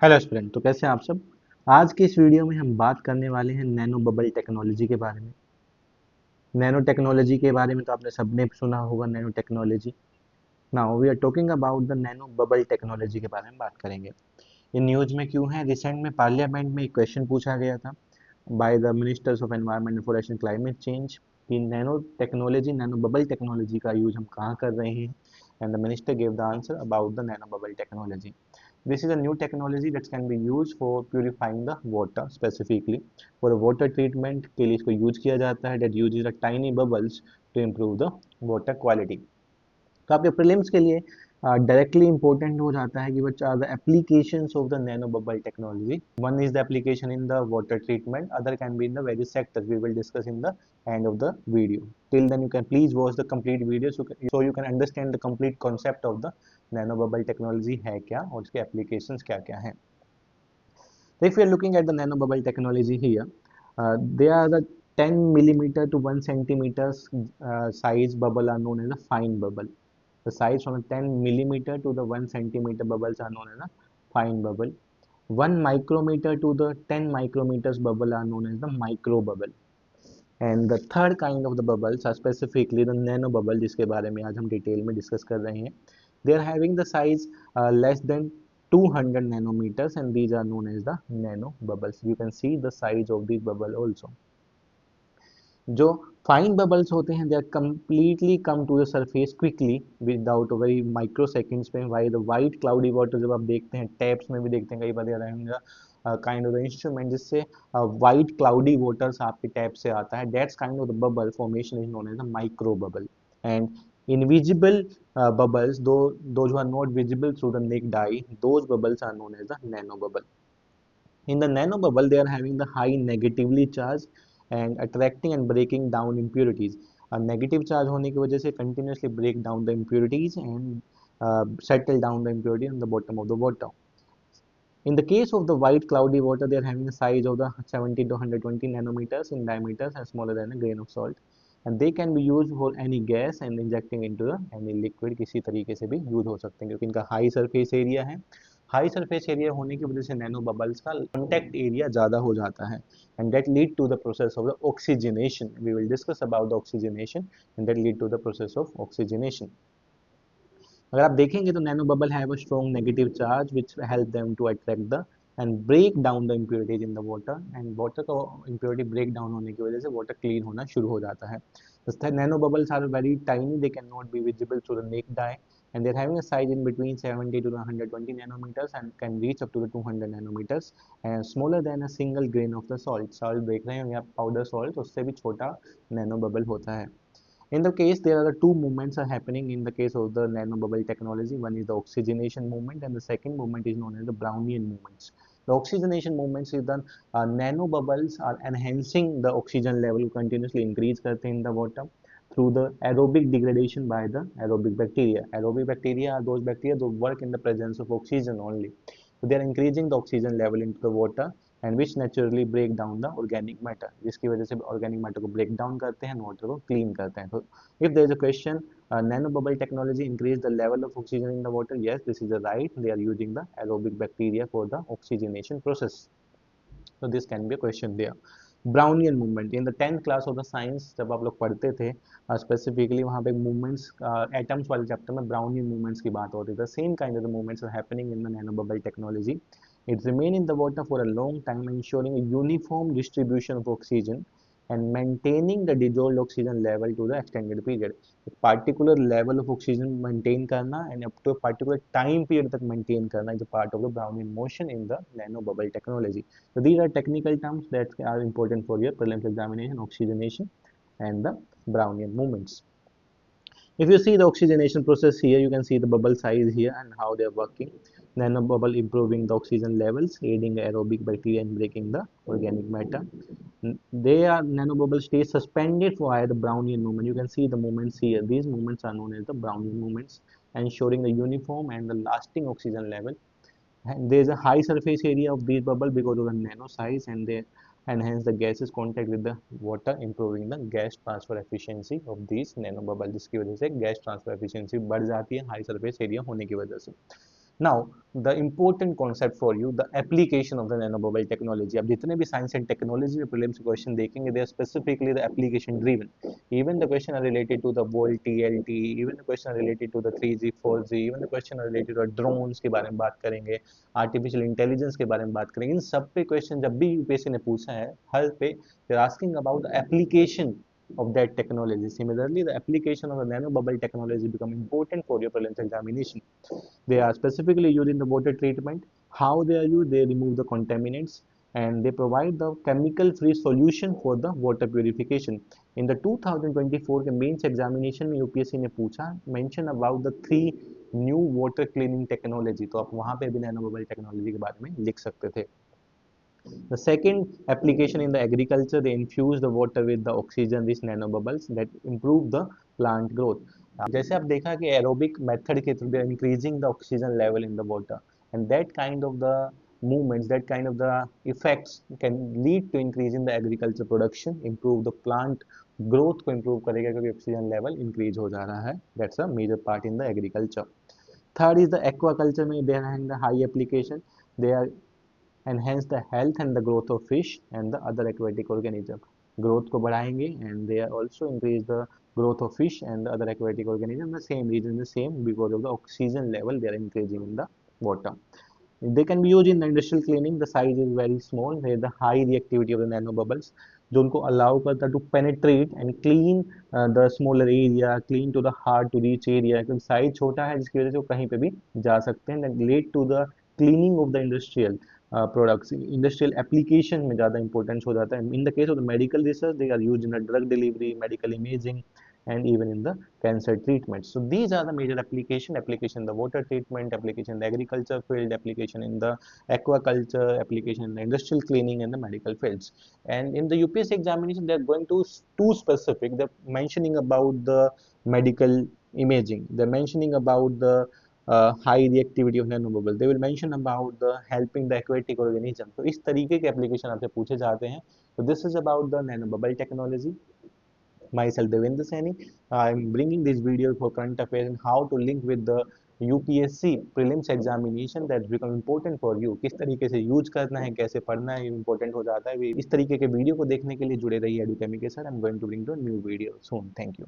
Hello student, तो कैसे हैं आप सब। आज के इस वीडियो में हम बात करने वाले हैं नैनो बबल टेक्नोलॉजी के बारे में। नैनो टेक्नोलॉजी के बारे में तो आपने सबने सुना होगा, nano technology. Now we are talking about the nano bubble technology के बारे में बात करेंगे। ये न्यूज में क्यों है? रिसेंट में पार्लियामेंट में एक क्वेश्चन पूछा गया था by the ministers of environment and forest and climate change कि nano technology, nano bubble technology का यूज हम कहाँ कर रहे हैं। And the minister give the answer about the nano bubble technology. This is a new technology that can be used for purifying the water specifically. For water treatment के लिए इसको use किया जाता है, that uses the tiny bubbles to improve the water quality. तो आपके prelims के लिए डायरेक्टली इंपॉर्टेंट हो जाता है कि which are the applications of the nano bubble technology. One is the application in the water treatment, other can be in the various sectors we will discuss in the end of the video. Till then you can please watch the complete video so you can understand the complete concept of the nano bubble technology है क्या और उसके applications क्या क्या हैं. If we are looking at the nano bubble technology here, they are the 10 millimeter to 1 centimeters size bubble are known as a fine bubble. The size from 10 millimeter to the 1 centimeter bubbles are known as a fine bubble. 1 micrometer to the 10 micrometers bubble are known as the micro bubble. And the third kind of the bubbles are specifically the nano bubble, जिसके बारे में आज हम detail में discuss कर रहे हैं. They are having the size less than 200 nanometers and these are known as the nano bubbles. You can see the size of these bubble also. जो फाइन बबल्स होते हैं, they are completely come to the surface quickly without very micro seconds में. Why the white cloudy water जब आप देखते हैं, taps में भी देखते हैं कई बार काइंड ऑफ द इंस्ट्रूमेंट जिससे वाइट क्लाउडी वाटर्स आपके टैप से आता है, that's kind of the bubble formation is known as the micro bubble. And invisible bubbles, though those who are not visible through the naked eye, those bubbles are known as the nano bubble. In the nano bubble, they are having the high negatively charge and attracting and breaking down impurities. Negative charge होने की वजह से continuously break down the impurities and settle down the impurity on the bottom of the water. In the case of the white cloudy water, they are having a size of the 70 to 120 nanometers in diameters and smaller than a grain of salt. And they can be used for any gas and injecting into the any liquid. किसी तरीके से भी use हो सकते हैं क्योंकि इनका high surface area है. हाई सरफेस एरिया होने की वजह से नैनो बबल्स का कॉन्टैक्ट एरिया ज़्यादा हो जाता है. And that lead to the process of the oxygenation. We will discuss about the oxygenation and that lead to the process of oxygenation. अगर आप देखेंगे तो nano bubble have a strong negative charge which help them to attract the and break down the impurities in the water. And water का impurity break down होने की वजह से water clean होना शुरू हो जाता है. The nano bubbles are very tiny, they cannot be visible through the naked eye, and they're having a size in between 70 to 120 nanometers and can reach up to the 200 nanometers and smaller than a single grain of the salt. Salt देख रहे होंगे आप, powder salt, उससे भी छोटा nano bubble होता है. In the case, there are the two movements are happening in the case of the nano bubble technology. One is the oxygenation movement, and the second movement is known as the Brownian movements. The oxygenation movements is the nano bubbles are enhancing the oxygen level, continuously increase करते हैं in the water through the aerobic degradation by the aerobic bacteria. Aerobic bacteria are those bacteria that work in the presence of oxygen only. So they are increasing the oxygen level into the water and which naturally break down the organic matter, जिसकी वजह से organic matter को break down करते हैं, water को clean करते हैं. तो if there is a question, nano bubble technology increase the level of oxygen in the water, yes, this is the right. They are using the aerobic bacteria for the oxygenation process. So this can be a question there. Brownian movement in the 10th class of the science जब आप लोग पढ़ते थे, specifically वहाँ पे movements atoms वाले chapter में Brownian movements की बात होती थी. The same kind of the movements are happening in the nano bubble technology. It remain in the water for a long time, ensuring a uniform distribution of oxygen and maintaining the dissolved oxygen level to the extended period. एक particular level of oxygen maintain करना and up to a particular time period तक maintain करना is a part of the Brownian motion in the nano bubble technology. So these are technical terms that are important for your prelims examination: oxygenation and the Brownian movements. If you see the oxygenation process here, you can see the bubble size here and how they are working. Nano bubble improving the oxygen levels, aiding aerobic bacteria and breaking the organic matter. They are nano bubble stay suspended via the Brownian movement. You can see the movements here. These movements are known as the Brownian movements, ensuring the uniform and the lasting oxygen level. And there is a high surface area of these bubble because of the nano size, and hence the gases contact with the water, improving the gas transfer efficiency of these nano bubble, जिसकी वजह से gas transfer efficiency बढ़ जाती है high surface area होने की वजह से. Now the important concept for you, the application of the nano bubble technology. अब जितने भी साइंस एंड टेक्नोलॉजी में प्रीलिम्स क्वेश्चन देखेंगे, they are specifically the application driven. Even the question are related to the volt TLT, even the question are related to the 3G 4G, even the question are related to drones के बारे में बात करेंगे, artificial intelligence के बारे में बात करेंगे। इन सब पे क्वेश्चन जब भी यूपीएससी ने पूछा है, हर पे they are asking about the application of that technology. Similarly, the application of the nano bubble technology become important for your prelims examination. They are specifically used in the water treatment. How they are used? They remove the contaminants and they provide the chemical-free solution for the water purification. In the 2024 के mains examination में UPSC ने पूछा mention about the 3 new water cleaning technology, तो आप वहां पे भी nano bubble technology के बारे में लिख सकते थे। The second application in the agriculture, they infuse the water with the oxygen rich nanobubbles that improve the plant growth. जैसे आप देखा कि aerobic method के through they are increasing the oxygen level in the water, and that kind of the movements, that kind of the effects can lead to increase in the agriculture production, improve the plant growth को improve करेगा क्योंकि oxygen level increase हो जा रहा है. That's a major part in the agriculture. Third is the aquaculture में they are having the high application. They are enhance the health and the growth of fish and the other aquatic organism. Growth को बढ़ाएंगे and they are also increase the growth of fish and the other aquatic organism. The same reason, the same because of the oxygen level they are increasing in the water. They can be used in the industrial cleaning. The size is very small. There is the high reactivity of the nano bubbles जो उनको allow करता है to penetrate and clean the smaller area, clean to the hard to reach area, क्योंकि size छोटा है जिसकी वजह से वो कहीं पे भी जा सकते हैं. That lead to the cleaning of the industrial products. Industrial application में ज़्यादा importance हो जाता है. In the case of the medical research, they are used in the drug delivery, medical imaging, and even in the cancer treatment. So these are the major application in the water treatment, application in the agriculture field, application in the aquaculture, application in the industrial cleaning and the medical fields. And in the UPSC examination, they are going to too specific. They're mentioning about the medical imaging. They're mentioning about the high reactivity of nanobubble. They will mention about the helping the aquatic organism. तो इस तरीके के application आपसे पूछे जाते हैं. So this is about the nanobubble technology. Myself Devendra Saini. I am bringing this video for current affairs and how to link with the UPSC prelims examination that become important for you. किस तरीके से use करना है, कैसे पढ़ना है, important हो जाता है. इस तरीके के वीडियो को देखने के लिए जुड़े रहिए एडुकेमी के साथ. I am going to bring to new video soon. Thank you.